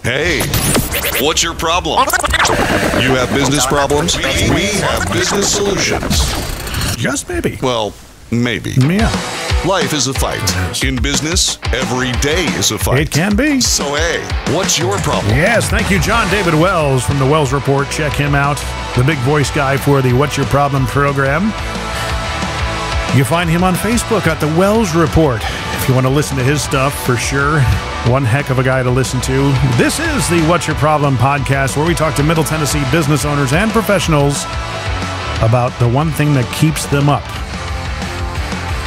Hey, what's your problem? You have business problems? We have business solutions. Just maybe. Well, maybe. Yeah. Life is a fight. In business, every day is a fight. It can be. So, hey, what's your problem? Yes, thank you, John David Wells from the Wells Report. Check him out, the big voice guy for the What's Your Problem program. You find him on Facebook at the Wells Report. If you want to listen to his stuff, for sure. One heck of a guy to listen to. This is the What's Your Problem podcast, where we talk to Middle Tennessee business owners and professionals about the one thing that keeps them up.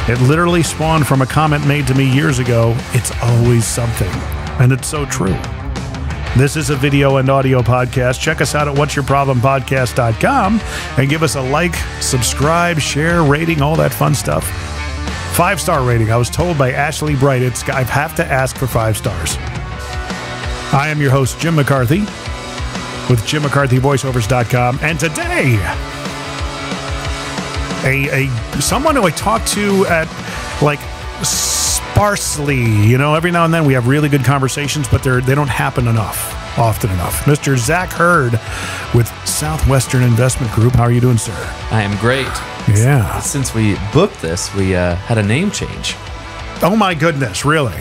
It literally spawned from a comment made to me years ago. It's always something. And it's so true. This is a video and audio podcast. Check us out at whatsyourproblempodcast.com and give us a like, subscribe, share, rating, all that fun stuff. 5-star rating. I was told by Ashley Bright I have to ask for 5 stars. I am your host, Jim McCarthy, with JimMcCarthyVoiceovers.com. And today, someone who I talked to at sparsely, every now and then we have really good conversations, but they don't happen often enough. Mr. Zach Hurd with Southwestern Investment Group. How are you doing, sir? I am great. Yeah. Since we booked this, we had a name change. Oh my goodness, really?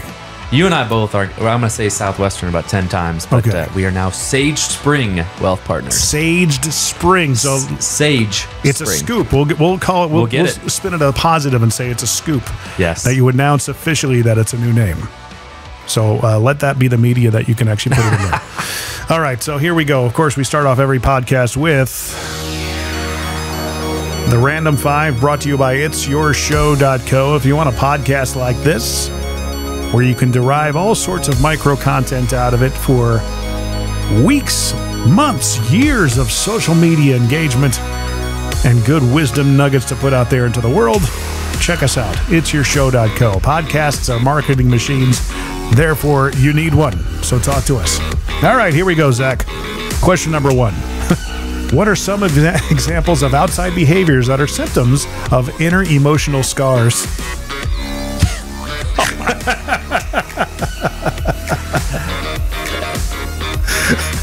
You and I both are, I'm going to say Southwestern about 10 times, but okay. We are now SageSpring Wealth Partners. SageSpring. So Sage. It's a scoop. We'll call it. We'll spin it a positive and say it's a scoop. Yes. That you announce officially that it's a new name. So let that be the media that you can actually put it in there. All right. So here we go. Of course, we start off every podcast with the Random 5, brought to you by it'syourshow.co. If you want a podcast like this, where you can derive all sorts of micro content out of it for weeks, months, years of social media engagement and good wisdom nuggets to put out there into the world, check us out. It'syourshow.co. Podcasts are marketing machines, therefore you need one. So talk to us. All right, here we go, Zach. Question number 1. What are some examples of outside behaviors that are symptoms of inner emotional scars?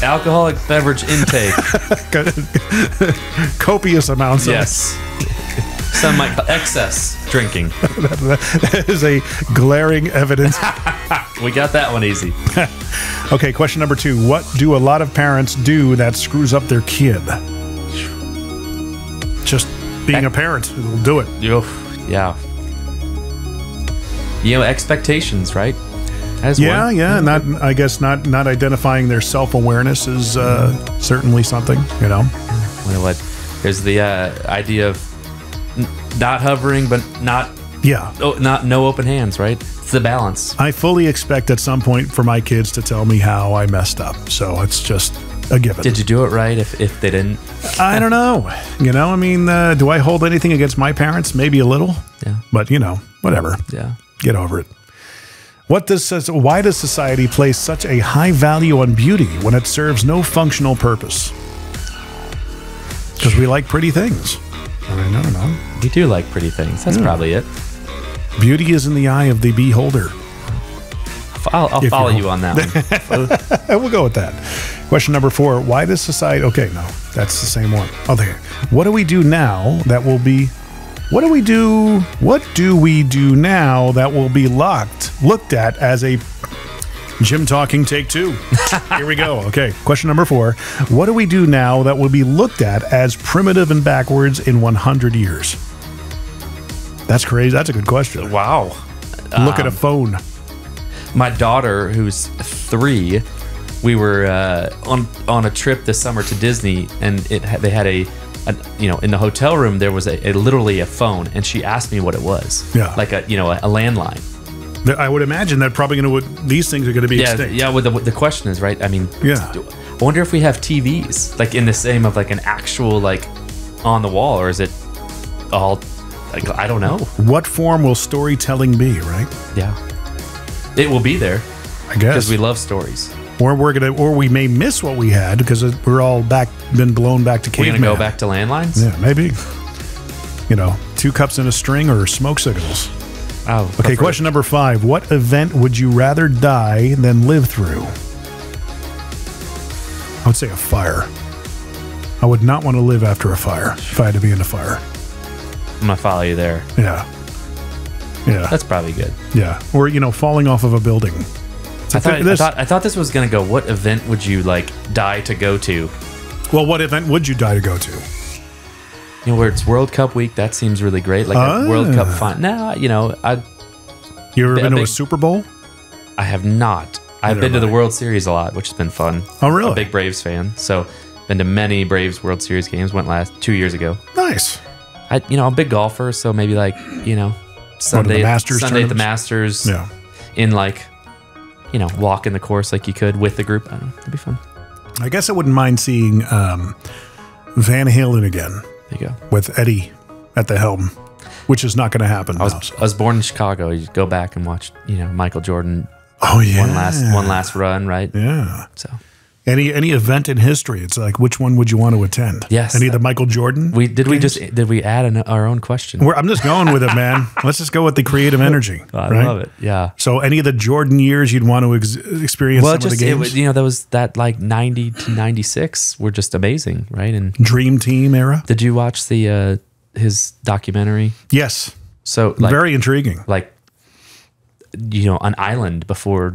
Alcoholic beverage intake. Copious amounts yes. Some might call excess drinking. That is a glaring evidence. We got that one easy. Okay, question number 2. What do a lot of parents do that screws up their kid? Just being a parent will do it. Yeah. Expectations, right? Yeah. I guess not identifying their self-awareness is certainly something, What? There's the idea of not hovering, but not no open hands, right? It's the balance. I fully expect at some point for my kids to tell me how I messed up, so it's just a given. Did you do it right if they didn't? I don't know. Do I hold anything against my parents? Maybe a little. Yeah. But, whatever. Yeah. Get over it. Why does society place such a high value on beauty when it serves no functional purpose? Because we like pretty things. I don't know. We do like pretty things. That's probably it. Beauty is in the eye of the beholder. I'll follow you on that one. We'll go with that. Question number 4. Why does society... Okay, no. That's the same one. Oh, there. What do we do now that will be... What do we do now that will be looked at as a... Jim talking, take 2. Here we go. Okay, question number 4. What do we do now that will be looked at as primitive and backwards in 100 years? That's crazy. That's a good question. Wow. Look at a phone. My daughter, who's 3, we were on a trip this summer to Disney, and they had a in the hotel room there was literally a phone, and she asked me what it was. Yeah, like a landline. I would imagine that probably these things are going to be extinct. Yeah. Well, the question is, right? I mean, I wonder if we have TVs like in the same of like an actual on the wall, or is it all? I don't know. What form will storytelling be? Right? Yeah. It will be there, I guess, because we love stories. Or we may miss what we had because we're all been blown back to caveman. We're gonna go back to landlines. Yeah, maybe. 2 cups in a string or smoke signals. Oh, okay. Question number 5: What event would you rather die than live through? I would say a fire. I would not want to live after a fire if I had to be in a fire. I'm gonna follow you there. Yeah. Yeah. That's probably good. Yeah. Or, falling off of a building. I thought this was gonna go. What event would you like die to go to? Well, what event would you die to go to? Where it's World Cup week. That seems really great. Like a World Cup fun. Nah, You ever been to a Super Bowl? I have not. I've been to the World Series a lot, which has been fun. Oh, really? I'm a big Braves fan, so been to many Braves World Series games. Went 2 years ago. Nice. I'm a big golfer, so maybe Sunday at the Masters. Yeah. In walk in the course like you could with the group. I don't know. It'd be fun. I guess I wouldn't mind seeing Van Halen again. There you go. With Eddie at the helm, which is not going to happen. I was born in Chicago. You go back and watch, Michael Jordan. Oh yeah. One last run, right? Yeah. So any event in history, it's like, which one would you want to attend? Yes. Any of the Michael Jordan? Did we add our own question? I'm just going with it, man. Let's just go with the creative energy. I right? love it. Yeah. So any of the Jordan years you'd want to experience some of the games? There was that 90 to 96 were just amazing, right? And Dream Team era. Did you watch his documentary? Yes. So very intriguing. An island before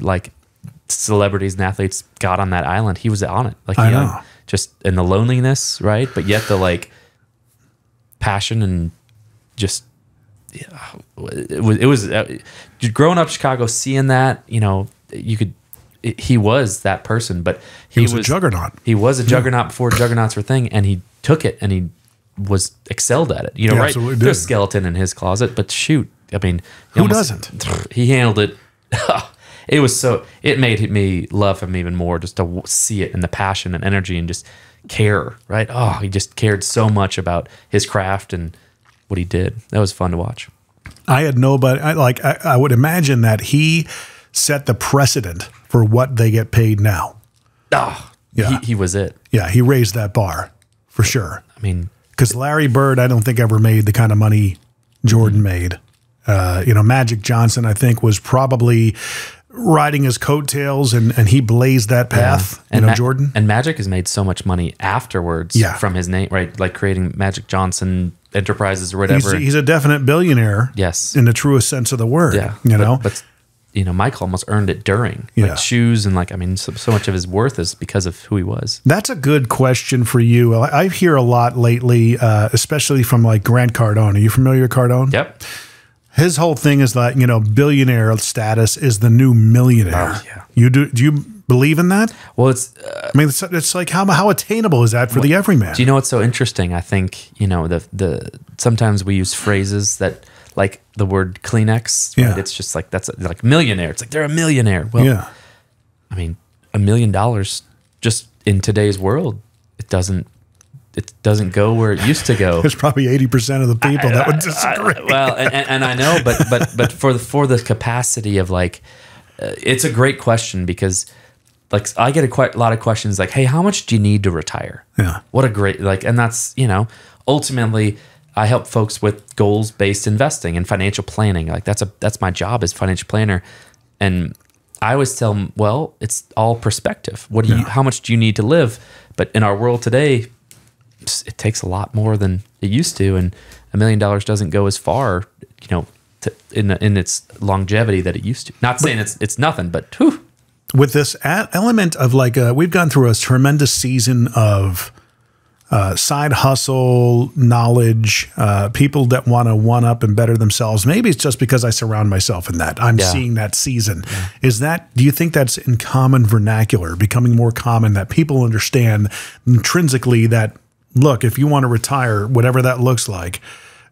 celebrities and athletes got on that island, he was on it. I know. Just in the loneliness, right? But yet the passion and just it was growing up in Chicago, seeing that, he was that person, but he was a juggernaut. He was a juggernaut before juggernauts were a thing, and he took it and he was excelled at it. Right? There's a skeleton in his closet, but shoot, I mean, who doesn't? He handled it. It made me love him even more just to see it and the passion and energy and just care, right? Oh, he just cared so much about his craft and what he did. That was fun to watch. I had nobody, I would imagine that he set the precedent for what they get paid now. Oh, yeah. He was it. Yeah, he raised that bar for sure. I mean, because Larry Bird, I don't think ever made the kind of money Jordan made. Magic Johnson, I think, was probably riding his coattails, and he blazed that path. Yeah. Jordan. And Magic has made so much money afterwards from his name, right? Like creating Magic Johnson Enterprises or whatever. He's a definite billionaire. Yes, in the truest sense of the word. Yeah, but Michael almost earned it during shoes and so much of his worth is because of who he was. That's a good question for you. I hear a lot lately, especially from Grant Cardone. Are you familiar with Cardone? Yep. His whole thing is that, billionaire status is the new millionaire. Oh, yeah. Do you believe in that? Well, it's like how attainable is that for the everyman? Do you know what's so interesting? I think, sometimes we use phrases that like the word Kleenex. Right? Yeah. It's just that's like millionaire. It's like they're a millionaire. Well, yeah. I mean, $1 million just in today's world, it doesn't go where it used to go. There's probably 80% of the people that would disagree. Well, and I know, but for the capacity of it's a great question because I get a lot of questions like, hey, how much do you need to retire? Yeah. What a great and that's ultimately I help folks with goals-based investing and financial planning. That's my job as financial planner, and I always tell them, well, it's all perspective. How much do you need to live? But in our world today, it takes a lot more than it used to, and $1 million doesn't go as far, in its longevity that it used to. Not saying it's nothing, but whew. With this element of we've gone through a tremendous season of side hustle, knowledge, people that want to one up and better themselves. Maybe it's just because I surround myself in that. I'm seeing that season. Yeah. Do you think that's in common vernacular, becoming more common, that people understand intrinsically that, look, if you want to retire, whatever that looks like,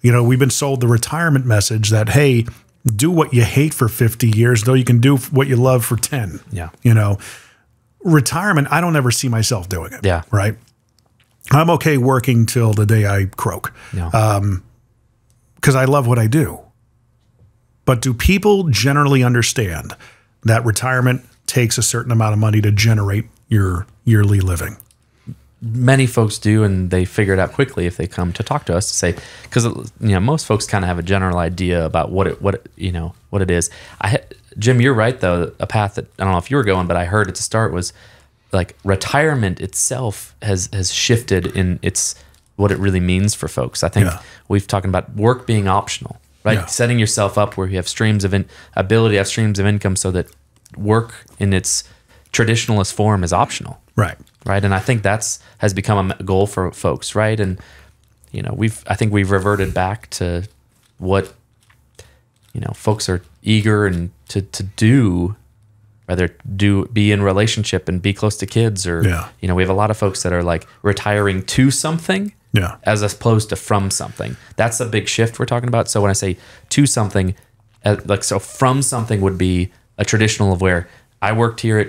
we've been sold the retirement message that, hey, do what you hate for 50 years, though you can do what you love for 10. Yeah. Retirement, I don't ever see myself doing it. Yeah. Right. I'm okay working till the day I croak. Yeah. Because I love what I do. But do people generally understand that retirement takes a certain amount of money to generate your yearly living? Many folks do, and they figure it out quickly if they come to talk to us to say, because most folks kind of have a general idea about what it is. Jim, you're right though. A path that I don't know if you were going, but I heard at the start was like retirement itself has shifted in what it really means for folks. I think we've talked about work being optional, right? Yeah. Setting yourself up where you have ability to have streams of income so that work in its traditionalist form is optional. Right. Right. And I think has become a goal for folks. Right. And, I think we've reverted back to what, folks are eager and to do, whether be in relationship and be close to kids or, we have a lot of folks that are like retiring to something as opposed to from something. That's a big shift we're talking about. So when I say to something, from something would be a traditional of where I worked here at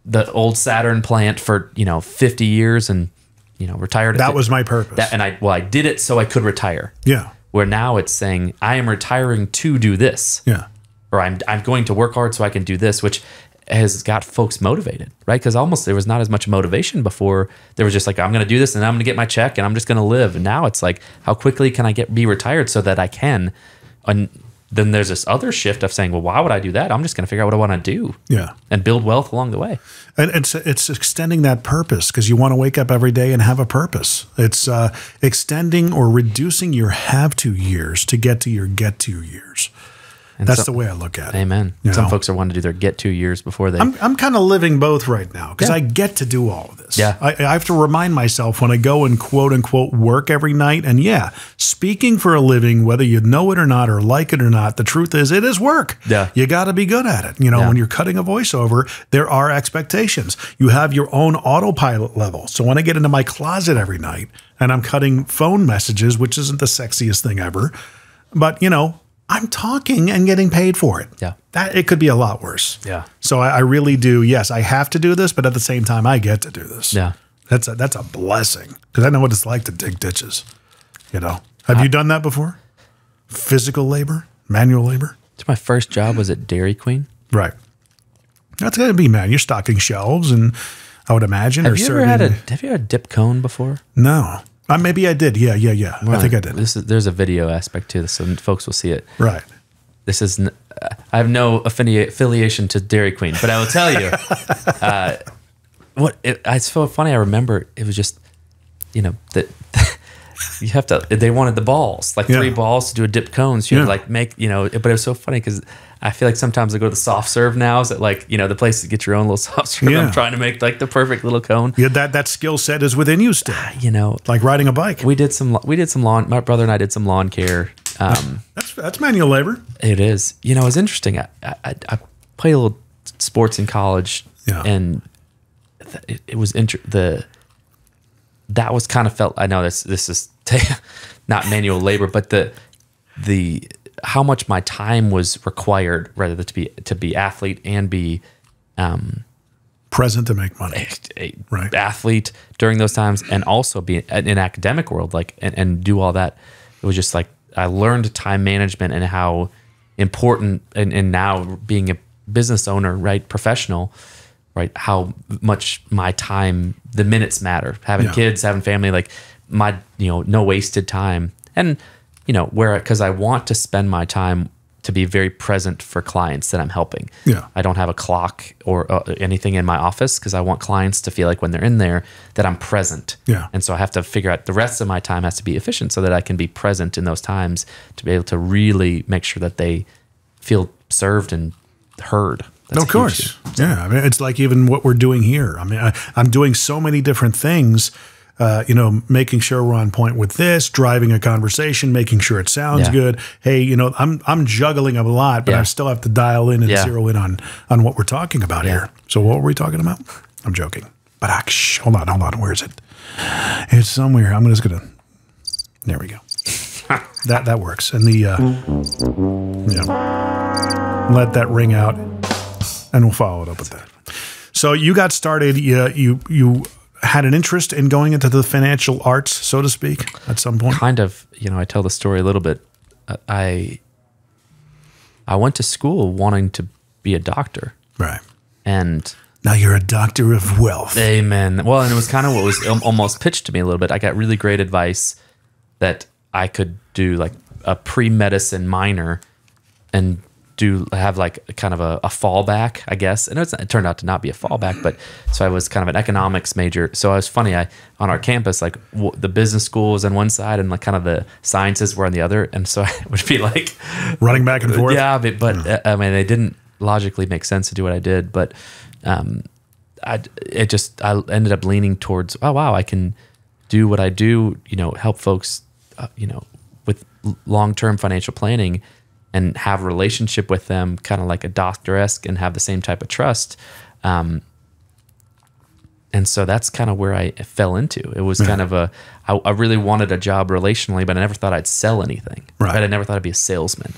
the old Saturn plant for 50 years and retired. That was my purpose. I did it so I could retire. Yeah. Where now it's saying I am retiring to do this. Yeah. Or I'm going to work hard so I can do this, which has got folks motivated, right? Because almost there was not as much motivation before. There was just like, I'm going to do this and I'm going to get my check and I'm just going to live. And now it's like, how quickly can I be retired so that I can? And then there's this other shift of saying, well, why would I do that? I'm just going to figure out what I want to do. Yeah. And build wealth along the way. And it's extending that purpose because you want to wake up every day and have a purpose. It's extending or reducing your have to years to get to your get to years. And that's the way I look at it. Amen. Some folks are wanting to do their get 2 years before they. I'm kind of living both right now because I get to do all of this. Yeah. I have to remind myself when I go and quote unquote work every night. And speaking for a living, whether you know it or not or like it or not, the truth is it is work. Yeah. You got to be good at it. When you're cutting a voiceover, there are expectations. You have your own autopilot level. So when I get into my closet every night and I'm cutting phone messages, which isn't the sexiest thing ever, but I'm talking and getting paid for it. Yeah. It could be a lot worse. Yeah. So I really do. Yes, I have to do this, but at the same time, I get to do this. Yeah. That's a blessing because I know what it's like to dig ditches. Have you done that before? Physical labor, manual labor? My first job was at Dairy Queen. Right. That's going to be, man. You're stocking shelves and I would imagine. Have you ever had a dip cone before? No. Maybe I did. Yeah. Well, I think I did. There's a video aspect to this, so folks will see it. Right. This is. I have no affiliation to Dairy Queen, but I will tell you, it's so funny. I remember it was just, that you have to. They wanted the balls, like 3 balls to do a dip cone. So you had to make, but it was so funny because I feel like sometimes I go to the soft serve now. Is it like, the place to get your own little soft serve? I'm trying to make like the perfect little cone. Yeah, that skill set is within you still. Like riding a bike. We did some lawn. My brother and I did some lawn care. That's manual labor. It is. It was interesting. I played a little sports in college, and it was that was kind of felt. I know this is not manual labor, but the how much my time was required rather to be athlete and be present to make money, right? Athlete during those times, and also be in academic world, and do all that. It was just like I learned time management and how important, and now being a business owner, right, professional, right, how much my time, the minutes matter. Having kids, having family, like my no wasted time, and because I want to spend my time to be very present for clients that I'm helping. Yeah. I don't have a clock or anything in my office because I want clients to feel like when they're in there that I'm present. Yeah. And so I have to figure out the rest of my time has to be efficient so that I can be present in those times to be able to really make sure that they feel served and heard. That's of course. Yeah. I mean, it's like even what we're doing here. I mean, I'm doing so many different things. Making sure we're on point with this, driving a conversation, making sure it sounds good. Hey, I'm juggling a lot, but I still have to dial in and zero in on what we're talking about here. So what were we talking about? I'm joking. But hold on. Where is it? It's somewhere. I'm just gonna. There we go. that works. And let that ring out, and we'll follow it up with that. So you got started. You had an interest in going into the financial arts, so to speak, at some point? Kind of. I tell the story a little bit. I went to school wanting to be a doctor. Right. And now you're a doctor of wealth. Amen. Well, and it was kind of what was almost pitched to me a little bit. I got really great advice that I could do like a pre-medicine minor and have like kind of a fallback, I guess. And it turned out to not be a fallback, but so I was kind of an economics major. So it was funny. On our campus, like the business school was on one side and like kind of the sciences were on the other. And so I would be like running back and forth. Yeah. But I mean, it didn't logically make sense to do what I did, but I ended up leaning towards, oh, wow, I can do what I do, help folks, with long-term financial planning and have a relationship with them kind of like a doctor-esque and have the same type of trust. And so that's kind of where I fell into. It was kind of I really wanted a job relationally, but I never thought I'd sell anything. Right. I never thought I'd be a salesman.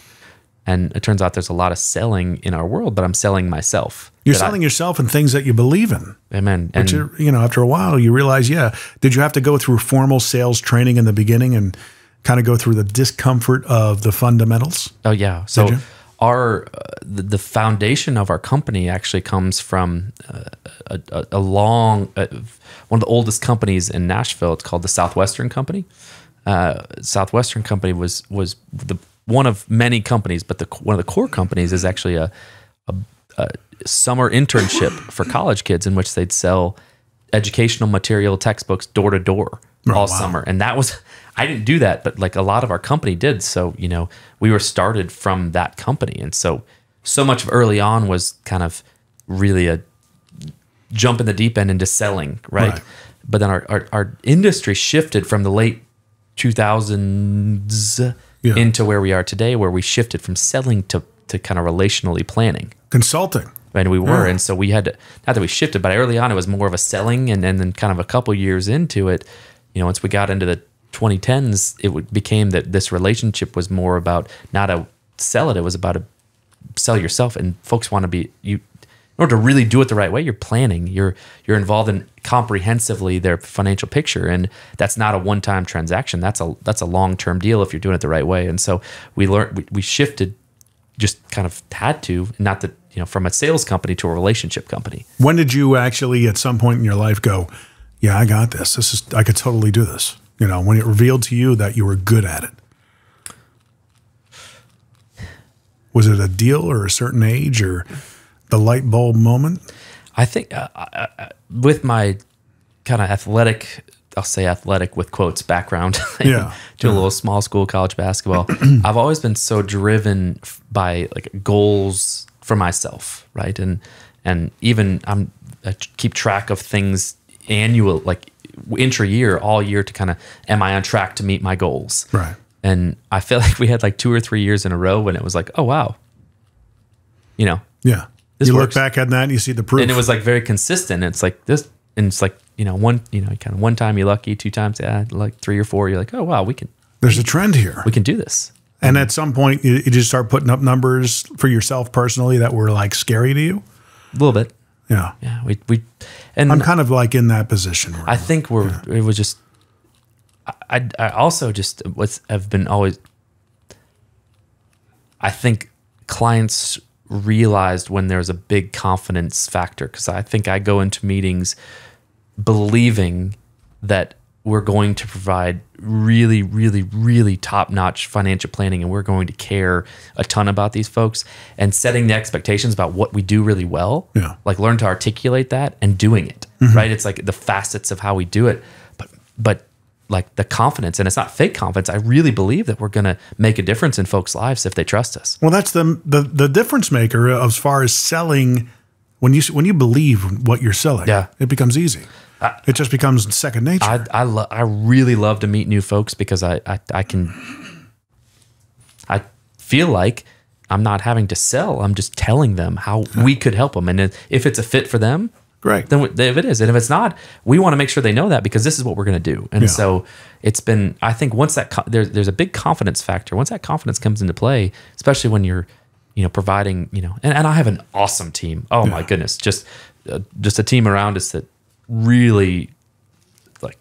And it turns out there's a lot of selling in our world, but I'm selling myself. You're selling yourself and things that you believe in. Amen. And after a while, you realize, did you have to go through formal sales training in the beginning and kind of go through the discomfort of the fundamentals? Oh yeah. So the foundation of our company actually comes from a long one of the oldest companies in Nashville. It's called the Southwestern Company. Southwestern Company was one of many companies, but one of the core companies is actually a summer internship for college kids in which they'd sell educational material, textbooks door to door all summer. And I didn't do that, but like a lot of our company did. So, we were started from that company. And so much of early on was kind of really a jump in the deep end into selling, right? But then our industry shifted from the late 2000s into where we are today, where we shifted from selling to kind of relationally planning. Consulting. And we were. And so we had to, not that we shifted, but early on it was more of a selling. And then kind of a couple years into it, once we got into the 2010s, it became that this relationship was more about not a sell it, it was about a sell yourself. And folks want to be, in order to really do it the right way, you're planning, you're involved in comprehensively their financial picture. And that's not a one-time transaction. That's a long-term deal if you're doing it the right way. And so we shifted, just kind of had to, not that, from a sales company to a relationship company. When did you actually at some point in your life go, yeah, I got this. I could totally do this. When it revealed to you that you were good at it. Was it a deal or a certain age or the light bulb moment? I think with my kind of athletic, I'll say athletic with quotes background, do a little small school college basketball. I've always been so driven by like goals for myself, right? And even I keep track of things annual, like intra-year, all year to kind of, am I on track to meet my goals? Right. And I feel like we had like 2 or 3 years in a row when it was like, oh, wow. Yeah. This you works. Look back at that and you see the proof. And it was like very consistent. It's like this, and it's like, one time you're lucky, 2 times, like 3 or 4, you're like, oh, wow, there's a trend here. We can do this. And at some point, you just start putting up numbers for yourself personally that were like scary to you? A little bit. Yeah. Yeah. And I'm kind of like in that position. I think it was just, I also just have been always, I think clients realized when there's a big confidence factor, because I think I go into meetings believing that we're going to provide really, really, really top-notch financial planning, and we're going to care a ton about these folks, and setting the expectations about what we do really well. Yeah. Like learn to articulate that and doing it, right? It's like the facets of how we do it, but like the confidence, and it's not fake confidence. I really believe that we're going to make a difference in folks' lives if they trust us. Well, that's the difference maker as far as selling. When you believe what you're selling, it becomes easy. It just becomes second nature. I really love to meet new folks because I feel like I'm not having to sell. I'm just telling them how we could help them. And if it's a fit for them, great. Then if it is, and if it's not, we want to make sure they know that, because this is what we're going to do. And so it's been, I think once that there's a big confidence factor. Once that confidence comes into play, especially when you're, providing, and I have an awesome team. Oh my goodness. Just a team around us that really like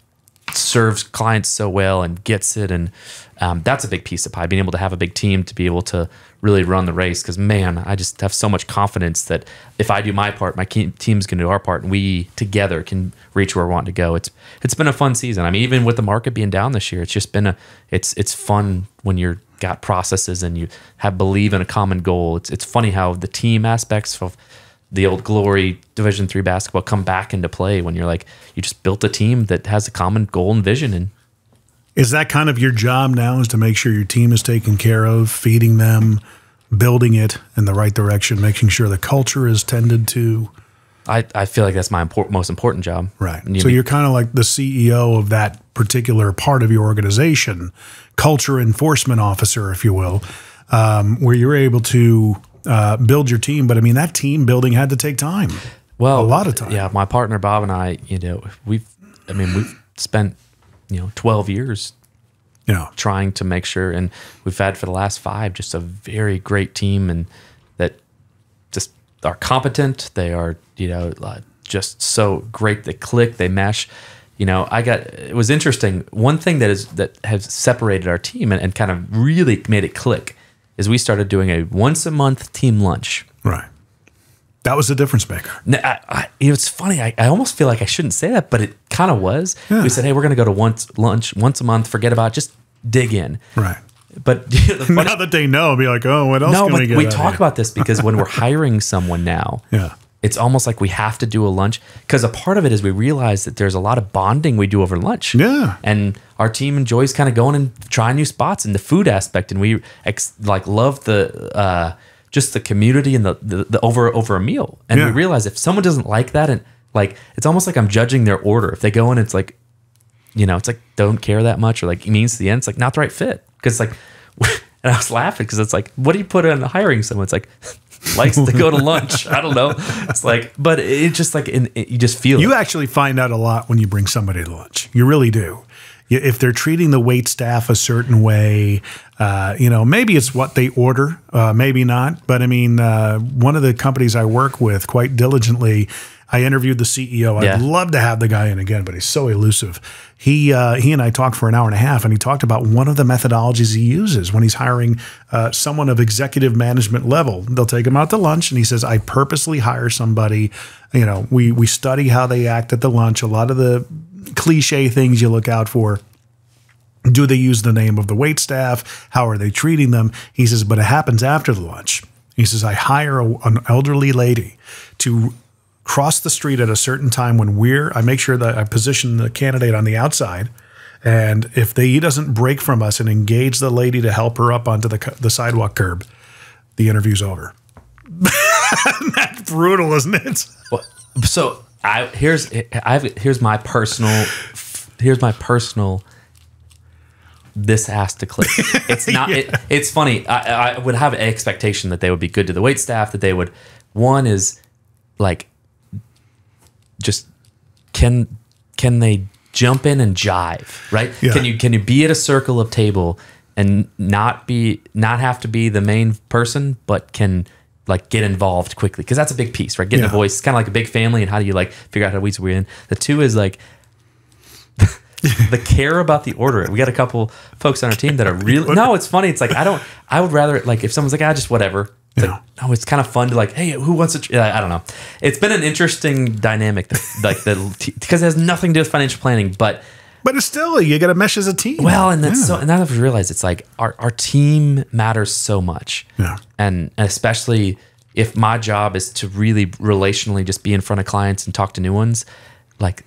serves clients so well and gets it. And that's a big piece of pie, being able to have a big team to be able to really run the race. Because man, I just have so much confidence that if I do my part, my team's going to do our part, and we together can reach where we want to go. It's been a fun season. I mean, even with the market being down this year, it's just been it's fun when you're got processes and you believe in a common goal. It's funny how the team aspects of the old glory Division III basketball come back into play when you're like, you just built a team that has a common goal and vision. And is that kind of your job now, is to make sure your team is taken care of, feeding them, building it in the right direction, making sure the culture is tended to? I feel like that's my most important job. Right. So you're kind of like the CEO of that particular part of your organization, culture enforcement officer, if you will, where you're able to build your team. But I mean, that team building had to take time. Well, a lot of time. Yeah. My partner, Bob, and I, we've spent, 12 years trying to make sure, and we've had for the last 5 just a very great team, and that just are competent. They are, just so great. They click, they mesh. It was interesting. One thing that has separated our team and kind of really made it click is we started doing a once a month team lunch. Right. That was the difference maker. It's funny. I almost feel like I shouldn't say that, but it kind of was. Yeah. We said, hey, we're going to go to lunch once a month. Forget about it. Just dig in. Right. But now that they know, be like, oh, what else can we get? We talk about this because when we're hiring someone now, it's almost like we have to do a lunch, because a part of it is we realize that there's a lot of bonding we do over lunch. Yeah. And our team enjoys kind of going and trying new spots and the food aspect. And we love the just the community and the over a meal. And we realize if someone doesn't like that, and it's almost like I'm judging their order. If they go in, it's like, it's like don't care that much, or like it means to the end, it's like not the right fit. Because and I was laughing because it's like, what do you put in hiring someone? It's like, likes to go to lunch. I don't know. It's like, but it's just like, you just feel it. You actually find out a lot when you bring somebody to lunch. You really do. If they're treating the wait staff a certain way, maybe it's what they order, maybe not. But I mean, one of the companies I work with quite diligently, I interviewed the CEO. I'd love to have the guy in again, but he's so elusive. He and I talked for an hour and a half, and he talked about one of the methodologies he uses when he's hiring someone of executive management level. They'll take him out to lunch, and he says, I purposely hire somebody. We study how they act at the lunch. A lot of the cliche things you look out for. Do they use the name of the wait staff? How are they treating them? He says, but it happens after the lunch. He says, I hire an elderly lady to cross the street at a certain time when I make sure that I position the candidate on the outside. And if he doesn't break from us and engage the lady to help her up onto the sidewalk curb, the interview's over. That's brutal, isn't it? Well, so here's my personal, this has to click. It's not, it's funny. I would have an expectation that they would be good to the wait staff, that they would, one is like, just can they jump in and jive, right? Yeah. Can you be at a circle of table and not have to be the main person, but can get involved quickly? Because that's a big piece, right? Getting a voice. It's kind of like a big family, and how do you figure out how to we're in. The two is the care about the order. We got a couple folks on our team that are really, no, it's funny. It's like, I would rather, if someone's like, just whatever. It's it's kind of fun to hey, who wants to, I don't know. It's been an interesting dynamic, because it has nothing to do with financial planning, but it's still, you got to mesh as a team. Well, and that's and now I've realized it's our team matters so much. Yeah. And especially if my job is to really relationally just be in front of clients and talk to new ones,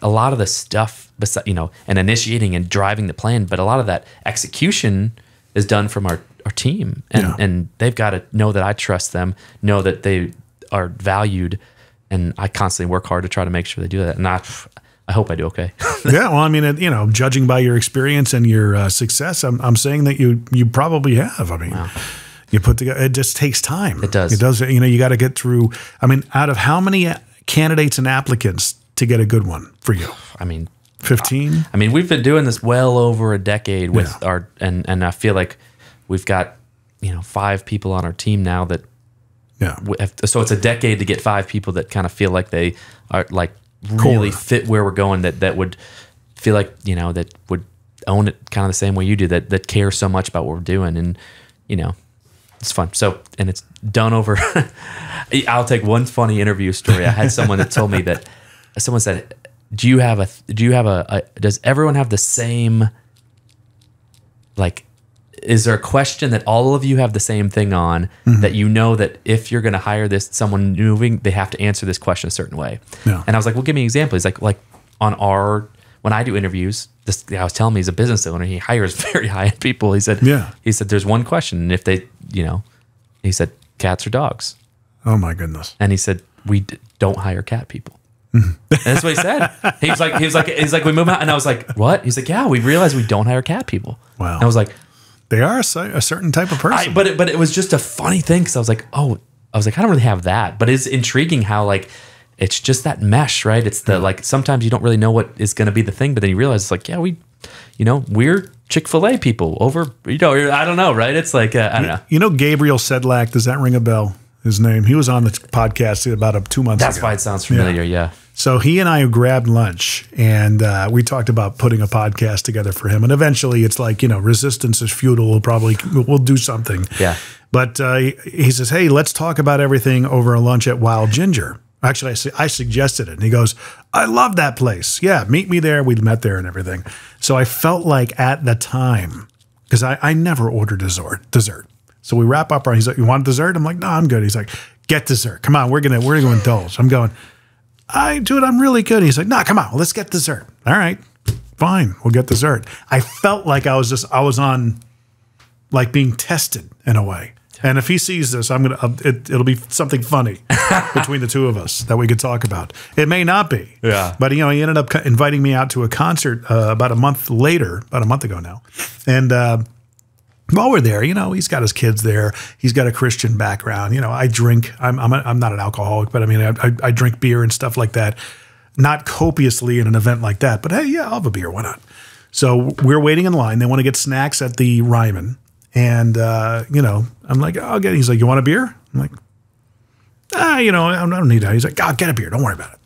a lot of the stuff, and initiating and driving the plan, but a lot of that execution is done from our team, and they've got to know that I trust them, know that they are valued, and I constantly work hard to try to make sure they do that. And I hope I do okay. Yeah, well, I mean, judging by your experience and your success, I'm saying that you probably have. I mean, wow. You put together. It just takes time. It does. It does. You got to get through. I mean, out of how many candidates and applicants to get a good one for you? I mean, 15. I mean, we've been doing this well over a decade with our, and I feel like we've got 5 people on our team now that so it's a decade to get 5 people that kind of feel like they are really fit where we're going, that would feel like that would own it kind of the same way you do, that care so much about what we're doing, and it's fun. So, and it's done over. I'll take one funny interview story. I had someone that told me that someone said, does everyone have the same is there a question that all of you have the same thing on that you know that if you're going to hire someone moving, they have to answer this question a certain way? Yeah. And I was like, well, give me an example. He's like when I do interviews, this guy was telling me he's a business owner. He hires very high-end people. He said, there's one question. And if they, he said, cats or dogs? Oh my goodness. And he said, we don't hire cat people. And that's what he said. He's like, we move out. And I was like, what? He's like, yeah, we realize we don't hire cat people. Wow. And I was like, they are a certain type of person. But it was just a funny thing because I was like, I don't really have that. But it's intriguing how it's just that mesh, right? It's the sometimes you don't really know what is going to be the thing, but then you realize it's like, yeah, we're Chick-fil-A people over, I don't know, right? It's like, I don't know. Gabriel Sedlak, does that ring a bell? His name. He was on the podcast about 2 months ago. That's why it sounds familiar, yeah. So he and I grabbed lunch, and we talked about putting a podcast together for him. And eventually it's like, resistance is futile. We'll do something. Yeah. But he says, hey, let's talk about everything over a lunch at Wild Ginger. Actually, I suggested it. And he goes, I love that place. Yeah, meet me there. We met there and everything. So I felt like at the time, because I never order dessert. So we wrap up. He's like, you want dessert? I'm like, no, I'm good. He's like, get dessert. Come on, we're gonna indulge. I'm going, dude, I'm really good. He's like, no, come on, let's get dessert. All right, fine, we'll get dessert. I felt like I was on, like being tested in a way. And if he sees this, it'll be something funny between the two of us that we could talk about. It may not be. Yeah. But he ended up inviting me out to a concert about a month ago now, and. While we're there, he's got his kids there. He's got a Christian background. I drink. I'm not an alcoholic, but I drink beer and stuff like that. Not copiously in an event like that, but hey, yeah, I'll have a beer. Why not? So we're waiting in line. They want to get snacks at the Ryman, and I'm like, I'll get. He's like, you want a beer? I'm like, I don't need that. He's like, I'll get a beer. Don't worry about it.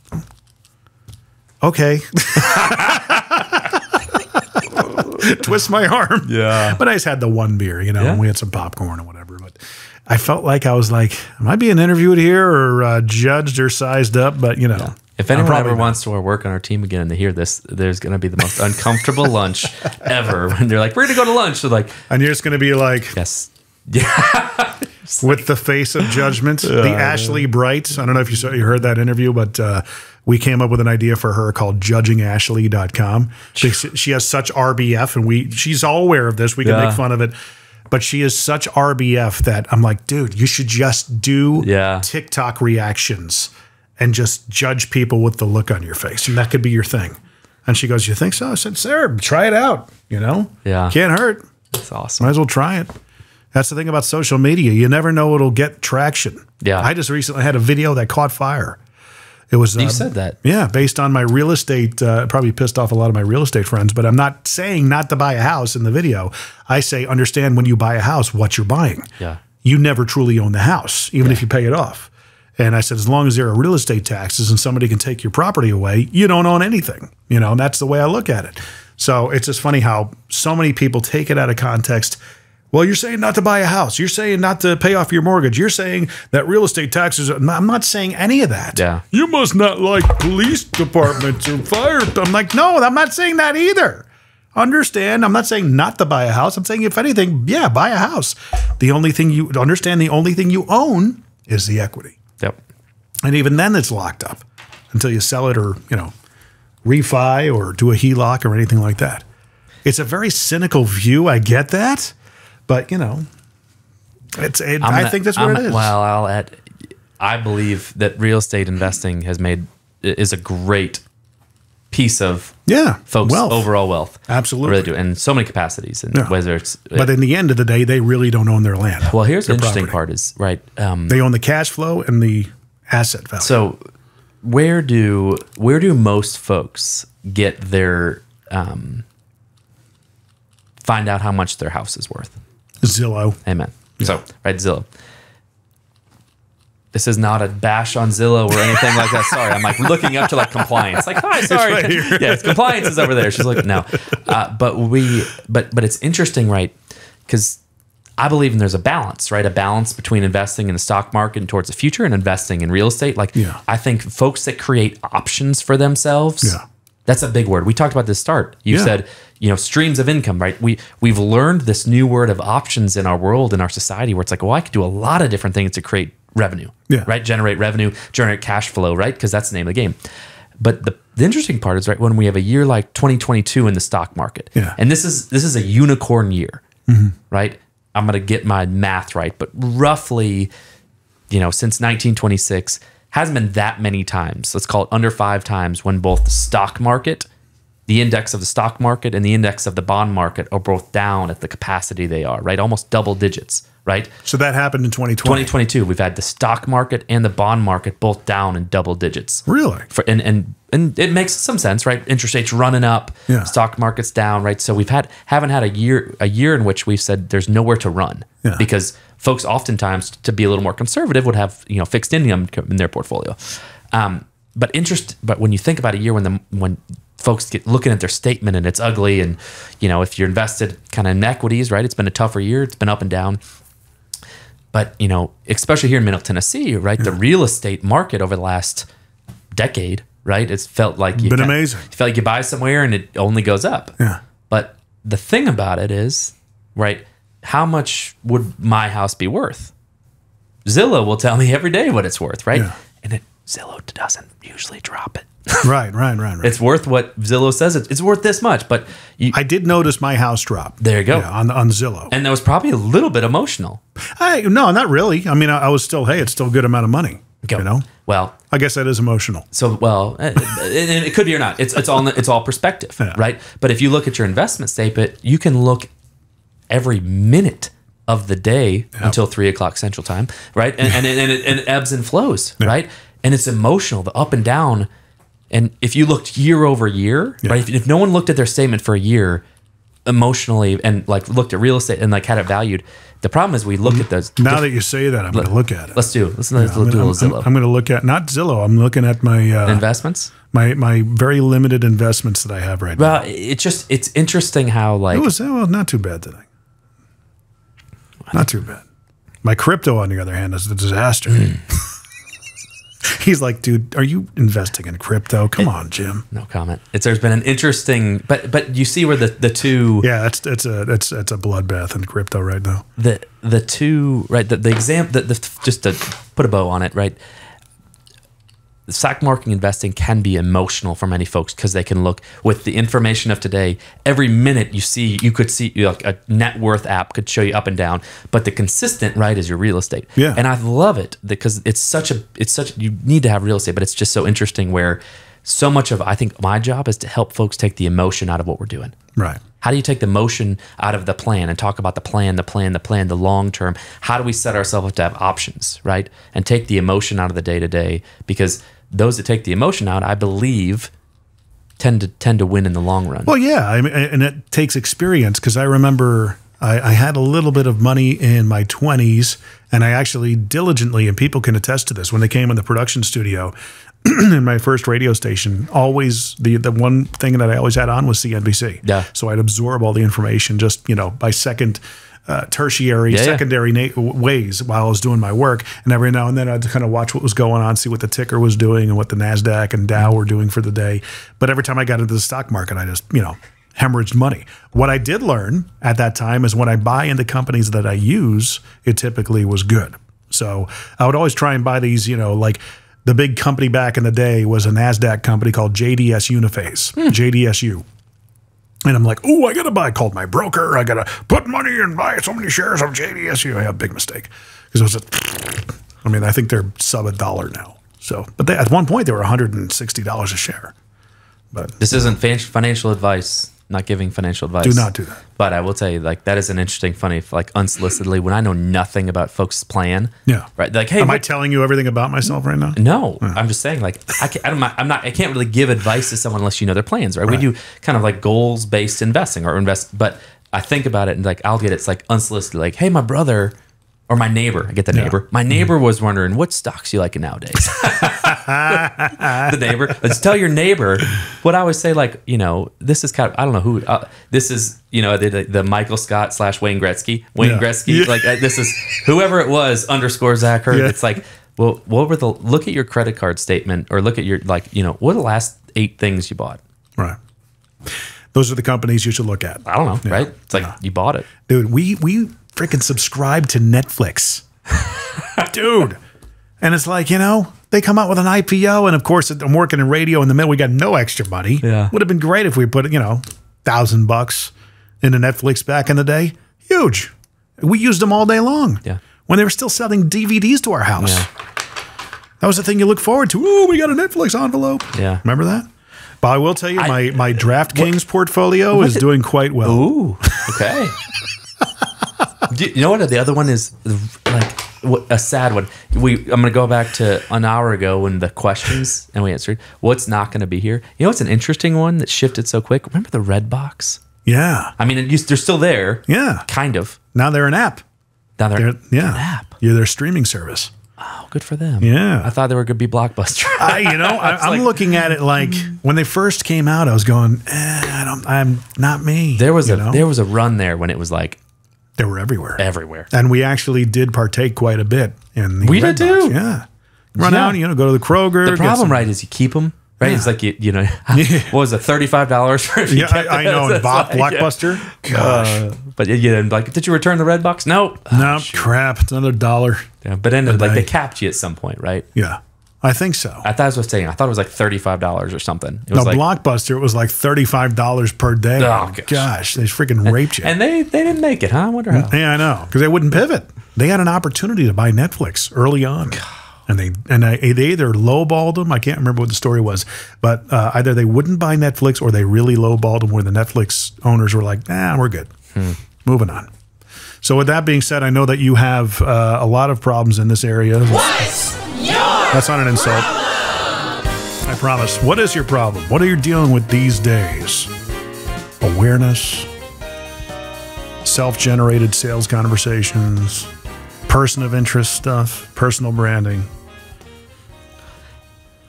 Okay. Twist my arm. Yeah. But I just had the one beer, and we had some popcorn or whatever. But I felt like I was like, am I being interviewed here or judged or sized up? But, Yeah. If anyone ever wants to work on our team again and they hear this, there's going to be the most uncomfortable lunch ever. When they're like, we're going to go to lunch. They're like, and you're just going to be like, yes. Yeah. With the face of judgment. The Ashley Bright. I don't know if you heard that interview, but we came up with an idea for her called judgingashley.com. She has such RBF, and she's all aware of this. We can make fun of it. But she is such RBF that I'm like, dude, you should just do TikTok reactions and just judge people with the look on your face. And that could be your thing. And she goes, you think so? I said, Sarah, try it out. Yeah. Can't hurt. That's awesome. Might as well try it. That's the thing about social media. You never know it'll get traction. Yeah. I just recently had a video that caught fire. It was you said that. Yeah, based on my real estate. Probably pissed off a lot of my real estate friends, but I'm not saying not to buy a house in the video. I say understand when you buy a house what you're buying. Yeah. You never truly own the house, even if you pay it off. And I said, as long as there are real estate taxes and somebody can take your property away, you don't own anything. And that's the way I look at it. So it's just funny how so many people take it out of context. Well, you're saying not to buy a house. You're saying not to pay off your mortgage. You're saying that real estate taxes. I'm not saying any of that. Yeah. You must not like police departments or fire. I'm like, no, I'm not saying that either. Understand? I'm not saying not to buy a house. I'm saying, if anything, buy a house. The only thing you own is the equity. Yep. And even then it's locked up until you sell it or, refi or do a HELOC or anything like that. It's a very cynical view. I get that. But, I think that's what it is. Well, I believe that real estate investing is a great piece of folks' overall wealth. Absolutely. I really do. And so many capacities. And whether it's, but in the end of the day, they really don't own their land. Well, here's the interesting part is, right. They own the cash flow and the asset value. So where do most folks get their, find out how much their house is worth? Zillow. Amen. Yeah. So, right, Zillow. This is not a bash on Zillow or anything like that. Sorry, I'm like looking up to like compliance. Like, hi, sorry. Right here. Yes, compliance is over there. She's like, no. But it's interesting, right? Because I believe there's a balance, right? A balance between investing in the stock market and towards the future and investing in real estate. Like, I think folks that create options for themselves. Yeah. That's a big word. We talked about this start. You said, streams of income, right? We've learned this new word of options in our world, in our society, where it's like, well, I could do a lot of different things to create revenue, right? Generate revenue, generate cash flow, right? Because that's the name of the game. But the interesting part is, right, when we have a year like 2022 in the stock market, and this is a unicorn year, right? I'm going to get my math right, but roughly, since 1926, hasn't been that many times. Let's call it under 5 times when both the stock market, the index of the stock market, and the index of the bond market are both down at the capacity they are, right? Almost double digits, right? So that happened in 2020. 2022, we've had the stock market and the bond market both down in double digits. Really? And it makes some sense, right? Interest rates running up, stock market's down, right? So haven't had a year in which we've said there's nowhere to run because folks oftentimes, to be a little more conservative, would have fixed income in their portfolio. But when you think about a year when folks get looking at their statement and it's ugly, and if you're invested kind of in equities, right, it's been a tougher year, it's been up and down. But especially here in Middle Tennessee, right, the real estate market over the last decade, right, it's felt like been amazing. You felt like you buy somewhere and it only goes up. Yeah. But the thing about it is, right, how much would my house be worth? Zillow will tell me every day what it's worth, right? Yeah. And Zillow doesn't usually drop it. Right. It's worth what Zillow says it's worth this much, but I did notice my house drop. There you go. On Zillow. And that was probably a little bit emotional. No, not really. I mean, I was still, hey, it's still a good amount of money. Well, I guess that is emotional. So, and it could be or not. It's all perspective, right? But if you look at your investment statement, you can look every minute of the day until 3 o'clock Central Time, right? And it ebbs and flows, right? And it's emotional, the up and down. And if you looked year over year, right? If no one looked at their statement for a year emotionally and looked at real estate and had it valued, the problem is we look at those. Now that you say that, I'm going to look at it. Let's do a little Zillow. I'm going to look at, not Zillow, I'm looking at my investments. My very limited investments that I have right now. Well, it's interesting how it was not too bad today. Not too bad. My crypto, on the other hand, is a disaster. He's like, dude, are you investing in crypto? Come on, Jim. No comment. There's been an interesting, but you see where the two. Yeah, it's a bloodbath in crypto right now. The two, right? The exam, just to put a bow on it, right? The stock market investing can be emotional for many folks because they can look with the information of today. Every minute you could see like a net worth app could show you up and down, but the consistent, right, is your real estate. Yeah. And I love it because you need to have real estate, but it's just so interesting where so much of, I think my job is to help folks take the emotion out of what we're doing. Right. How do you take the emotion out of the plan and talk about the plan, the long term? How do we set ourselves up to have options, right? And take the emotion out of the day to day, because those that take the emotion out, I believe, tend to win in the long run. Well, yeah, I mean, and it takes experience, because I remember I had a little bit of money in my 20s, and I actually diligently, and people can attest to this, when they came in the production studio in my first radio station, always the one thing that I always had on was CNBC. Yeah. So I'd absorb all the information just by secondary ways while I was doing my work. And every now and then I'd kind of watch what was going on, see what the ticker was doing and what the NASDAQ and Dow were doing for the day. But every time I got into the stock market, I just, hemorrhaged money. What I did learn at that time is when I buy into companies that I use, it typically was good. So I would always try and buy these, like the big company back in the day was a NASDAQ company called JDS Uniphase, JDSU. And I'm like, oh, I got to buy. I called my broker. I got to put money and buy so many shares of JDSU. I had a big mistake. Because I think they're sub $1 now. So, but at one point, they were $160 a share. But this isn't financial advice. Not giving financial advice. Do not do that. But I will tell you, that is an interesting, funny, unsolicitedly, when I know nothing about folks' plan. Yeah. Right. Hey, am I telling you everything about myself right now? No. I'm just saying, I can't really give advice to someone unless you know their plans, right? We do kind of goals-based investing but I think about it and I'll get it's unsolicited, hey, my brother or my neighbor, I get the neighbor. My neighbor was wondering what stocks you like nowadays. The neighbor. Let's tell your neighbor what I always say, this is kind of, I don't know who, this is, the Michael Scott / Wayne Gretzky. Gretzky, this is whoever it was _ Zach Hurd. Yeah. It's well, look at your credit card statement or look at your, what are the last 8 things you bought? Right. Those are the companies you should look at. I don't know, right? It's like you bought it. Dude, we freaking subscribe to Netflix. Dude. And it's like, they come out with an IPO, and of course, I'm working in radio in the middle. We got no extra money. Yeah. Would have been great if we put, $1,000 into Netflix back in the day. Huge. We used them all day long. Yeah. When they were still selling DVDs to our house. Yeah. That was the thing you look forward to. Oh, we got a Netflix envelope. Yeah. Remember that? But I will tell you, my DraftKings portfolio is doing quite well. Ooh, okay. You know what? The other one is like a sad one. I'm going to go back to an hour ago when the questions and we answered. What's not going to be here? You know what's an interesting one that shifted so quick? Remember the Red Box? Yeah. I mean, they're still there. Yeah. Kind of. Now they're an app. Now they're an app. You're their streaming service. Oh, good for them. Yeah. I thought they were going to be Blockbuster. I'm looking at it like when they first came out, I was going, I'm not me. There was a run there when it was like, they were everywhere. Everywhere. And we actually did partake quite a bit in the We did too. Yeah. Run out, go to the Kroger. The problem, right, is you keep them, right? Yeah. It's like, what was it, $35 for Yeah, I know. And Blockbuster. Gosh. But did you return the Red Box? No. No, crap. It's another $1. Yeah, but then they capped you at some point, right? Yeah. I think so. I thought I was saying. I thought it was like $35 or something. It no, was Blockbuster, it was like $35 per day. Oh, gosh, they freaking raped you. And they didn't make it, huh? I wonder how. Yeah, I know. Because they wouldn't pivot. They had an opportunity to buy Netflix early on. And they either lowballed them. I can't remember what the story was. But either they wouldn't buy Netflix or they really lowballed them where the Netflix owners were like, we're good. Moving on. So with that being said, I know that you have a lot of problems in this area. That's not an insult. I promise. What is your problem? What are you dealing with these days? Awareness, self-generated sales conversations, person of interest stuff, personal branding,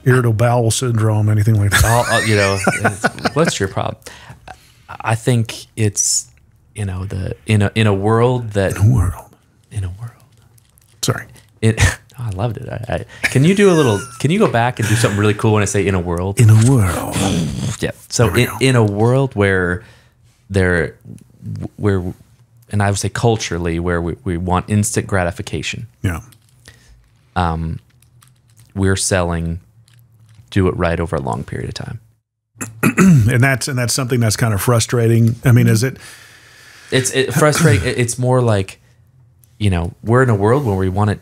irritable bowel syndrome, anything like that. What's your problem? I think it's in a world. Sorry. I loved it. Can you do a little? Can you go back and do something really cool when I say "in a world"? In a world. Yeah. So in a world where and I would say culturally, where we want instant gratification. Yeah. We're selling, do it right over a long period of time. and that's something that's kind of frustrating. I mean, is it? It's frustrating. It's more like, we're in a world where we want it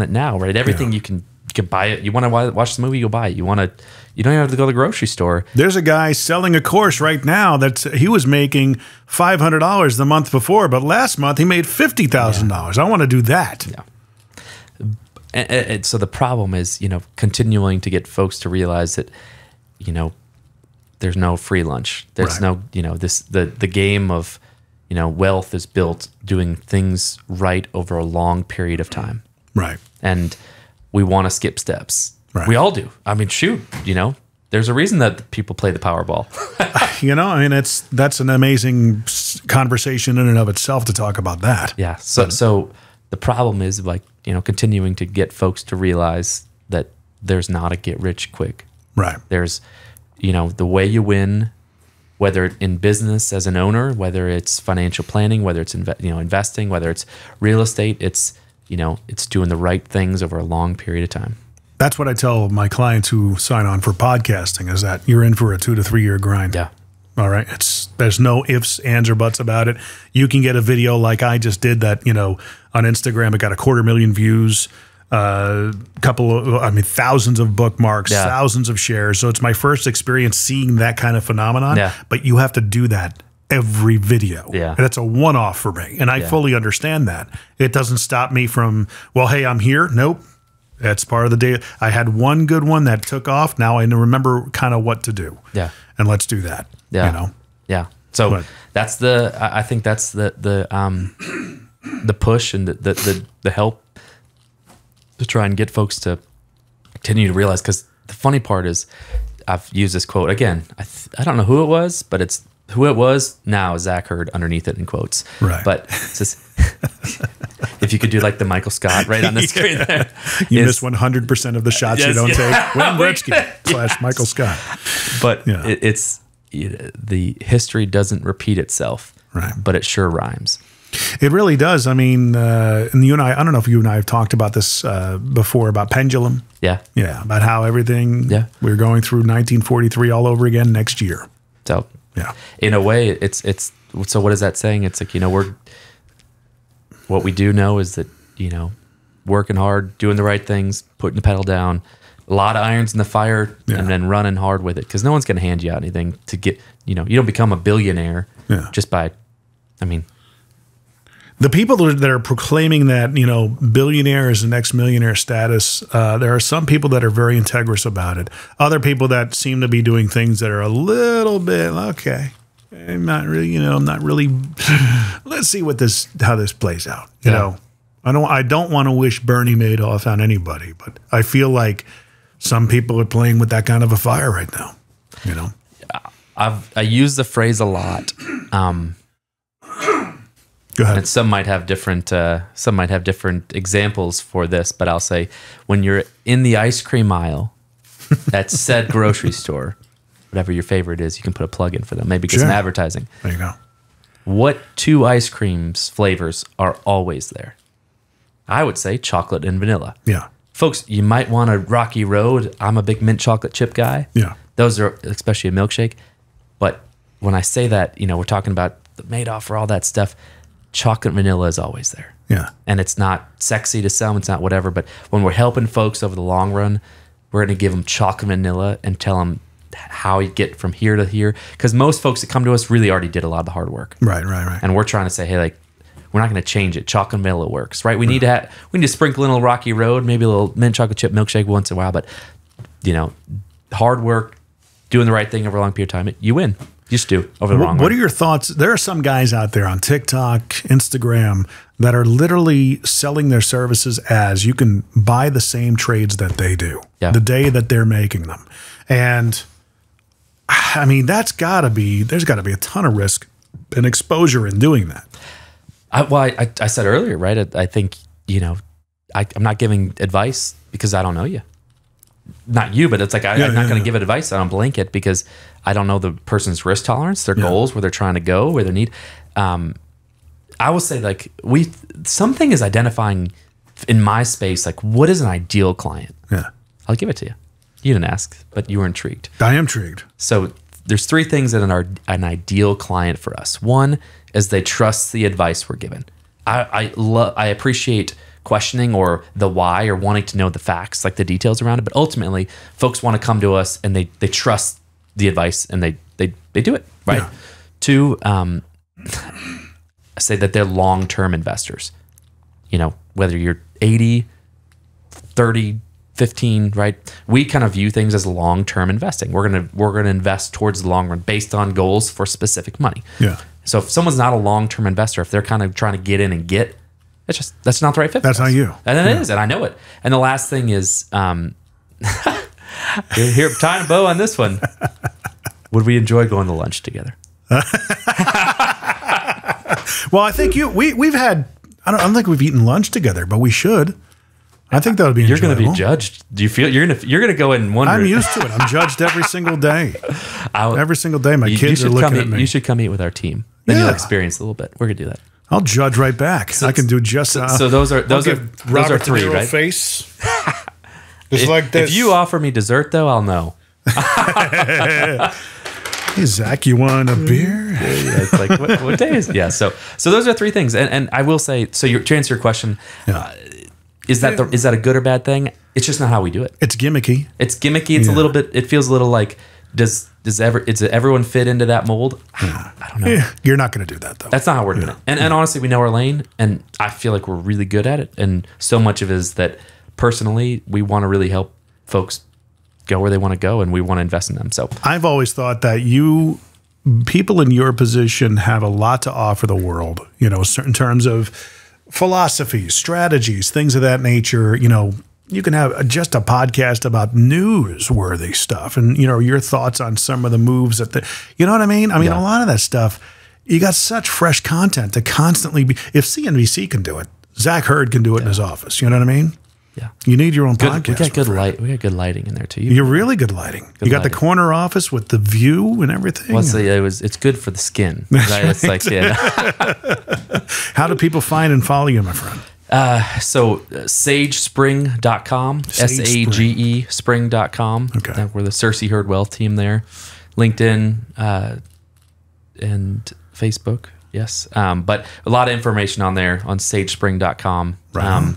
now, right? Everything you can buy it. You want to watch the movie, you'll buy it. You don't even have to go to the grocery store. There's a guy selling a course right now he was making $500 the month before, but last month he made $50,000. I want to do that. Yeah. And so the problem is, continuing to get folks to realize that, there's no free lunch. There's no, the game of, wealth is built doing things right over a long period of time. Right. And we want to skip steps. Right. We all do. I mean, shoot, there's a reason that people play the Powerball. That's an amazing conversation in and of itself to talk about that. Yeah. So the problem is continuing to get folks to realize that there's not a get rich quick. Right. There's, the way you win, whether in business as an owner, whether it's financial planning, whether it's investing, whether it's real estate, it's doing the right things over a long period of time. That's what I tell my clients who sign on for podcasting, is that you're in for a 2 to 3 year grind. Yeah. All right. There's no ifs, ands, or buts about it. You can get a video like I just did that, on Instagram. It got 250,000 views, thousands of bookmarks, thousands of shares. So it's my first experience seeing that kind of phenomenon. Yeah. But you have to do that every video. Yeah. And that's a one-off for me. And I fully understand that. It doesn't stop me from, hey, I'm here. Nope. That's part of the day. I had one good one that took off. Now I remember kind of what to do. Yeah. And let's do that. Yeah. Yeah. So that's I think that's the push and the help to try and get folks to continue to realize, because the funny part is I've used this quote again. I don't know who it was, but it's who it was now. Zach Hurd underneath it in quotes. Right. But it's just, if you could do like the Michael Scott right on the screen there. You miss 100% of the shots you don't take. Wayne Gretzky / Michael Scott. But it's, the history doesn't repeat itself, Right. but it sure rhymes. It really does. I mean, and you and I don't know if you and I have talked about this before, about pendulum. Yeah. Yeah, about how everything, we're going through 1943 all over again next year. So, yeah, in a way, it's so what is that saying? It's like, what we do know is that, working hard, doing the right things, putting the pedal down, a lot of irons in the fire, and then running hard with it, because no one's going to hand you out anything to get, you don't become a billionaire just by, the people that are proclaiming that, billionaire is the next millionaire status, there are some people that are very integrous about it. Other people that seem to be doing things that are a little bit, okay, I'm not really, let's see how this plays out. You know, I don't want to wish Bernie Madoff on anybody, but I feel like some people are playing with that kind of a fire right now, I use the phrase a lot. Go ahead. And some might have different examples for this, but I'll say when you're in the ice cream aisle at said grocery store, whatever your favorite is, you can put a plug in for them, maybe get some advertising. There you go. What 2 ice creams flavors are always there? I would say chocolate and vanilla. Yeah. Folks, you might want a Rocky Road. I'm a big mint chocolate chip guy. Yeah. Those are, especially a milkshake. But when I say that, we're talking about the Madoff or all that stuff. Chocolate vanilla is always there. Yeah. And it's not sexy to some, it's not whatever, but when we're helping folks over the long run, we're going to give them chocolate vanilla and tell them how you get from here to here. Because most folks that come to us really already did a lot of the hard work. Right. And we're trying to say, hey, we're not going to change it. Chocolate vanilla works, right? We need to sprinkle in a little Rocky Road, maybe a little mint chocolate chip milkshake once in a while, but hard work, doing the right thing over a long period of time, you win. Just do over the long run. What are your thoughts? There are some guys out there on TikTok, Instagram that are literally selling their services as you can buy the same trades that they do the day that they're making them. And I mean, there's got to be a ton of risk and exposure in doing that. I said earlier, right? I think, I'm not giving advice because I don't know you. Not you, but it's like I'm not going to give advice on a blanket because I don't know the person's risk tolerance, their goals, where they're trying to go, where they need. I will say, something is identifying in my space, what is an ideal client? Yeah, I'll give it to you. You didn't ask, but you were intrigued. I am intrigued. So there's 3 things that are an ideal client for us. One is they trust the advice we're given. I appreciate questioning or the why or wanting to know the facts, like the details around it. But ultimately, folks want to come to us and they trust the advice and they do it, right? Yeah. 2, I say that they're long-term investors. Whether you're 80, 30, 15, right? We kind of view things as long-term investing. We're gonna invest towards the long run based on goals for specific money. Yeah. So if someone's not a long-term investor, if they're kind of trying to get in and get, that's not the right fit. That's not you. And it is, and I know it. And the last thing is, here, tying a bow on this one. Would we enjoy going to lunch together? Well, I think we've had. I don't think we've eaten lunch together, but we should. I think that would be. You're going to be judged. Do you feel you're going to go and wonder? I'm used to it. I'm judged every single day. Every single day, my kids are looking at me. You should come eat with our team. Then you'll experience a little bit. We're going to do that. I'll judge right back. I can do just so those are 3, right? Face. Just like this. If you offer me dessert, though, I'll know. Hey, Zach, you want a beer? Yeah, it's like what day is? Yeah. So those are 3 things, and I will say. So to answer your question, is that a good or bad thing? It's just not how we do it. It's gimmicky. It's a little bit. It feels a little like does everyone fit into that mold? I don't know. Yeah, you're not going to do that though. That's not how we're doing it. And honestly, we know our lane, and I feel like we're really good at it. And so much of it is that personally, we want to really help folks go where they want to go, and we want to invest in them. So I've always thought that people in your position have a lot to offer the world. In terms of philosophies, strategies, things of that nature. You can have just a podcast about newsworthy stuff and, your thoughts on some of the moves you know what I mean? A lot of that stuff, you got such fresh content to constantly be, if CNBC can do it, Zach Hurd can do it in his office. You know what I mean? Yeah. You need your own Good, podcast. we got good my friend. light. We got good lighting in there too. You're really good lighting. You got the lighting. corner office with the view and everything. Well, it's good for the skin. Right? It's like, yeah. How do people find and follow you, my friend? So sagespring.com, SAGE spring.com. Okay. We're the Cersei Hurd Wealth team there. LinkedIn and Facebook. Yes. But a lot of information on there on sagespring.com. Right.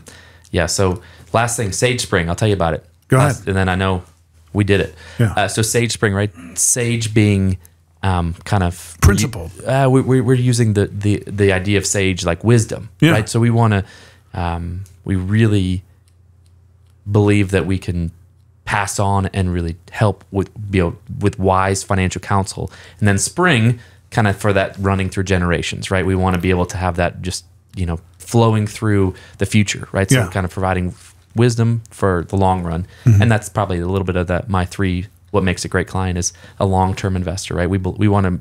Yeah. So last thing, SageSpring, I'll tell you about it. Go ahead. And then I know we did it. Yeah. So SageSpring, right? Sage being kind of Principle. We're using the idea of sage like wisdom, Yeah. right? So we want to, we really believe that we can pass on and really help with wise financial counsel. And then Spring, kind of for that running through generations, right? We want to be able to have that just, flowing through the future, right? So Yeah. kind of providing wisdom for the long run. Mm-hmm. And that's probably a little bit of that. What makes a great client is a long-term investor, right? We want to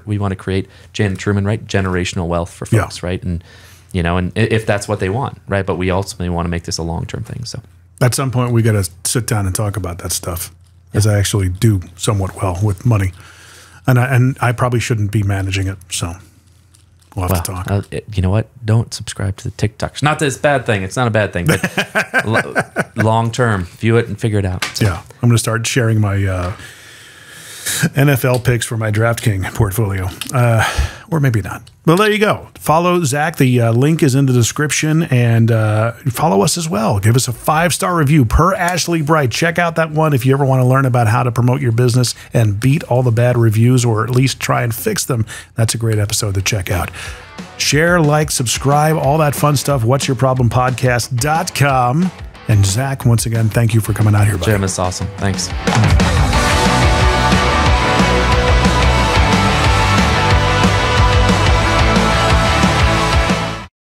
we want to create Jan Truman, right? Generational wealth for folks, Yeah. right? And, and if that's what they want, right? But we ultimately want to make this a long-term thing. So At some point, we got to sit down and talk about that stuff, as I actually do somewhat well with money. And I probably shouldn't be managing it, so we'll have to talk. You know what? Don't subscribe to the TikToks. Not that it's a bad thing. It's not a bad thing, but long-term, view it and figure it out. So. Yeah, I'm going to start sharing my NFL picks for my DraftKings portfolio, or maybe not. Well, there you go. Follow Zach. The link is in the description, and follow us as well. Give us a 5-star review per Ashley Bright. Check out that one if you ever want to learn about how to promote your business and beat all the bad reviews, or at least try and fix them. That's a great episode to check out. Share, like, subscribe, all that fun stuff. whatsyourproblempodcast.com. And Zach, once again, thank you for coming out here, buddy. Jim, it's awesome. Thanks.